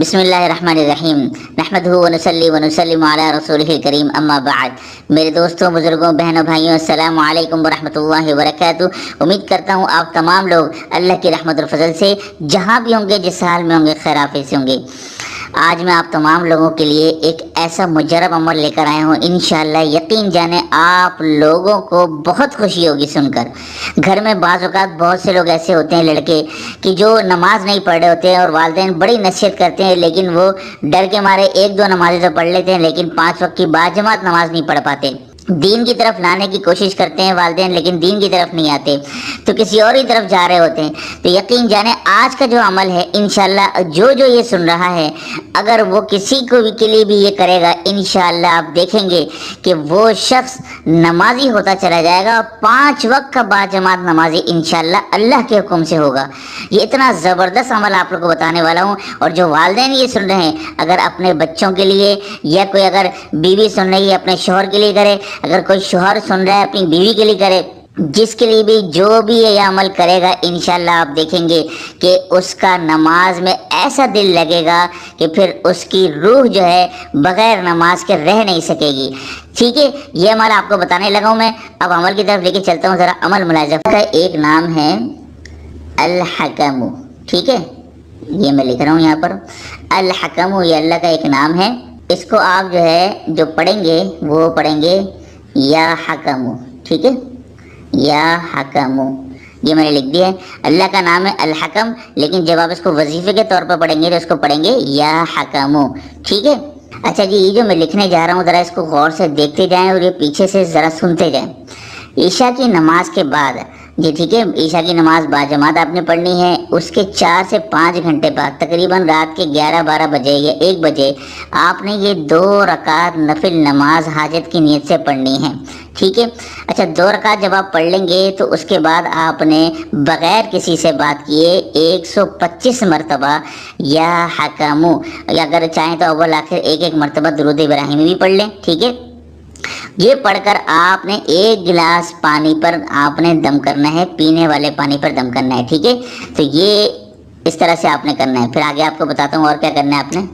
بسم اللہ الرحمن الرحیم نحمدہ ونصلی ونسلم علی رسولہ الکریم اما بعد۔ میرے دوستوں، بزرگوں، بہنوں، بھائیوں، السلام علیکم ورحمۃ اللہ وبرکاتہ۔ امید کرتا ہوں آپ تمام لوگ اللہ کی رحمت اور فضل سے جہاں بھی ہوں گے، جس حال میں ہوں گے، خیر عافیت سے ہوں گے۔ آج میں آپ تمام لوگوں کے لیے ایک ایسا مجرب عمل لے کر آیا ہوں، انشاءاللہ یقین جانیں آپ لوگوں کو بہت خوشی ہوگی سن کر۔ گھر میں بعض اوقات بہت سے لوگ ایسے ہوتے ہیں لڑکے کہ جو نماز نہیں پڑھ رہے ہوتے ہیں اور والدین بڑی نصیحت کرتے ہیں، لیکن وہ ڈر کے مارے ایک دو نمازیں تو پڑھ لیتے ہیں لیکن 5 وقت کی باجماعت نماز نہیں پڑھ پاتے۔ دین کی طرف لانے کی کوشش کرتے ہیں والدین، لیکن دین کی طرف نہیں آتے، تو کسی اور ہی طرف جا رہے ہوتے ہیں۔ تو یقین جانیں آج کا جو عمل ہے، انشاءاللہ جو یہ سن رہا ہے، اگر وہ کسی کو بھی کے لیے بھی یہ کرے گا، انشاءاللہ آپ دیکھیں گے کہ وہ شخص نمازی ہوتا چلا جائے گا، 5 وقت کا باجماعت نمازی انشاءاللہ اللہ کے حکم سے ہوگا۔ یہ اتنا زبردست عمل آپ لوگوں کو بتانے والا ہوں، اور جو والدین یہ سن رہے ہیں، اگر اپنے بچوں کے لیے یا کوئی اگر بیوی سن رہی ہے اپنے شوہر کے لیے کرے، اگر کوئی شوہر سن رہا ہے اپنی بیوی کے لیے کرے، جس کے لیے بھی جو بھی یہ عمل کرے گا، انشاءاللہ آپ دیکھیں گے کہ اس کا نماز میں ایسا دل لگے گا کہ پھر اس کی روح جو ہے بغیر نماز کے رہ نہیں سکے گی۔ ٹھیک ہے، یہ عمل آپ کو بتانے لگا ہوں میں، اب عمل کی طرف لے کے چلتا ہوں، ذرا عمل ملاحظہ کا۔ ایک نام ہے الحکم، ٹھیک ہے، یہ میں لکھ رہا ہوں یہاں پر، الحکم یہ اللہ کا ایک نام ہے۔ اس کو آپ جو ہے جو پڑھیں گے وہ پڑھیں گے یا حکم، ٹھیک ہے، یا حکم، یہ میں نے لکھ دیا ہے۔ اللہ کا نام ہے الحکم، لیکن جب آپ اس کو وظیفے کے طور پر پڑھیں گے تو اس کو پڑھیں گے یا حکم، ٹھیک ہے۔ اچھا جی، یہ جو میں لکھنے جا رہا ہوں ذرا اس کو غور سے دیکھتے جائیں اور یہ پیچھے سے ذرا سنتے جائیں۔ عشاء کی نماز کے بعد، جی ٹھیک ہے، عشاء کی نماز باجماعت آپ نے پڑھنی ہے، اس کے 4 سے 5 گھنٹے بعد تقریباً رات کے 11-12 بجے یا 1 بجے آپ نے یہ 2 رکعت نفل نماز حاجت کی نیت سے پڑھنی ہے، ٹھیک ہے۔ اچھا 2 رکعت جب آپ پڑھ لیں گے تو اس کے بعد آپ نے بغیر کسی سے بات کیے 125 مرتبہ یا حکم، یا اگر چاہیں تو اول آخر ایک مرتبہ درود ابراہیمی بھی پڑھ لیں، ٹھیک ہے۔ یہ پڑھ کر آپ نے 1 گلاس پانی پر آپ نے دم کرنا ہے، پینے والے پانی پر دم کرنا ہے، ٹھیک ہے۔ تو یہ اس طرح سے آپ نے کرنا ہے، پھر آگے آپ کو بتاتا ہوں اور کیا کرنا ہے آپ نے۔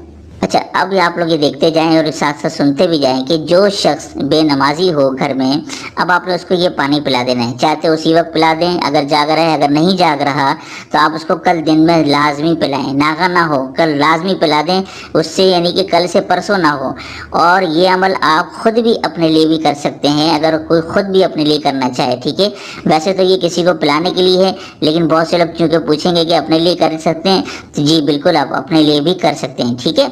اچھا اب آپ لوگ یہ دیکھتے جائیں اور ساتھ ساتھ سنتے بھی جائیں کہ جو شخص بے نمازی ہو گھر میں، اب آپ نے اس کو یہ پانی پلا دینا ہے، چاہتے اسی وقت پلا دیں اگر جاگ رہا ہے، اگر نہیں جاگ رہا تو آپ اس کو کل دن میں لازمی پلائیں، ناغہ نہ ہو، کل لازمی پلا دیں اس سے، یعنی کہ کل سے پرسوں نہ ہو۔ اور یہ عمل آپ خود بھی اپنے لیے بھی کر سکتے ہیں اگر کوئی خود بھی اپنے لیے کرنا چاہے، ٹھیک ہے۔ ویسے تو یہ کسی کو پلانے کے لیے ہے، لیکن بہت سے لوگ چونکہ پوچھیں گے کہ اپنے لیے کر سکتے ہیں، تو جی بالکل آپ اپنے لیے بھی کر سکتے ہیں، ٹھیک ہے۔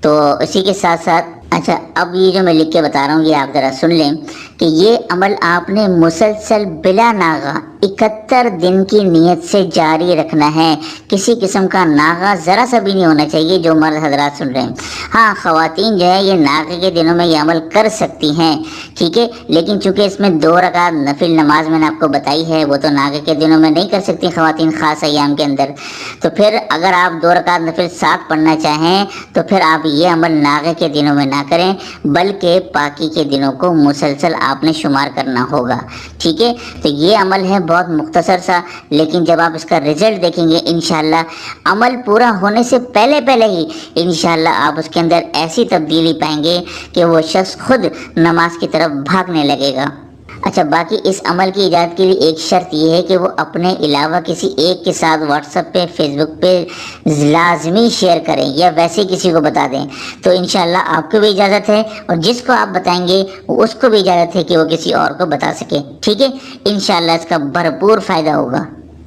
تو اسی کے ساتھ ساتھ اچھا اب یہ جو میں لکھ کے بتا رہا ہوں یہ آپ ذرا سن لیں کہ یہ عمل آپ نے مسلسل بلا ناغہ 71 دن کی نیت سے جاری رکھنا ہے، کسی قسم کا ناغہ ذرا سا بھی نہیں ہونا چاہیے جو مرد حضرات سن رہے ہیں۔ ہاں خواتین جو ہے یہ ناغے کے دنوں میں یہ عمل کر سکتی ہیں، ٹھیک ہے، لیکن چونکہ اس میں 2 رکعت نفل نماز میں نے آپ کو بتائی ہے، وہ تو ناغے کے دنوں میں نہیں کر سکتی خواتین، خاص ایام کے اندر۔ تو پھر اگر آپ 2 رکعت نفل ساتھ پڑھنا چاہیں تو پھر آپ یہ عمل ناغے کے دنوں میں نہ کریں، بلکہ پاکی کے دنوں کو مسلسل آپ نے شمار کرنا ہوگا، ٹھیک ہے۔ تو یہ عمل ہے بہت مختصر سا، لیکن جب آپ اس کا رزلٹ دیکھیں گے انشاءاللہ عمل پورا ہونے سے پہلے ہی انشاءاللہ آپ اس کے اندر ایسی تبدیلی پائیں گے کہ وہ شخص خود نماز کی طرف بھاگنے لگے گا۔ اچھا باقی اس عمل کی ایجاد کے لیے ایک شرط یہ ہے کہ وہ اپنے علاوہ کسی ایک کے ساتھ واٹس ایپ پہ، فیس بک پہ لازمی شیئر کریں یا ویسے کسی کو بتا دیں، تو انشاءاللہ آپ کو بھی اجازت ہے اور جس کو آپ بتائیں گے اس کو بھی اجازت ہے کہ وہ کسی اور کو بتا سکے، ٹھیک ہے۔ انشاءاللہ اس کا بھرپور فائدہ ہوگا۔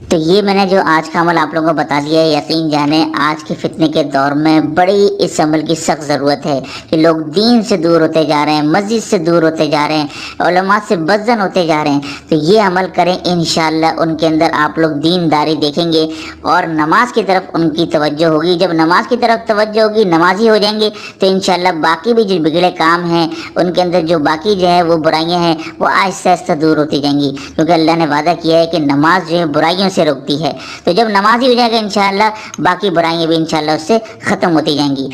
تو یہ میں نے جو آج کا عمل آپ لوگوں کو بتا دیا ہے، یقین جانیں آج کے فتنے کے دور میں بڑی اس عمل کی سخت ضرورت ہے کہ لوگ دین سے دور ہوتے جا رہے ہیں، مسجد سے دور ہوتے جا رہے ہیں، علماء سے بدظن ہوتے جا رہے ہیں۔ تو یہ عمل کریں انشاءاللہ ان کے اندر آپ لوگ دینداری دیکھیں گے اور نماز کی طرف ان کی توجہ ہوگی۔ جب نماز کی طرف توجہ ہوگی، نمازی ہو جائیں گے، تو انشاءاللہ باقی بھی جو بگڑے کام ہیں ان کے اندر جو باقی جو ہے وہ برائیاں ہیں وہ آہستہ آہستہ دور ہوتی جائیں گی، کیونکہ اللہ نے وعدہ کیا ہے کہ نماز جو ہے برائیوں سے روکتی ہے۔ تو جب نمازی ہو جائے گا انشاءاللہ باقی برائیاں بھی انشاءاللہ اس سے ختم ہوتی جائیں گی۔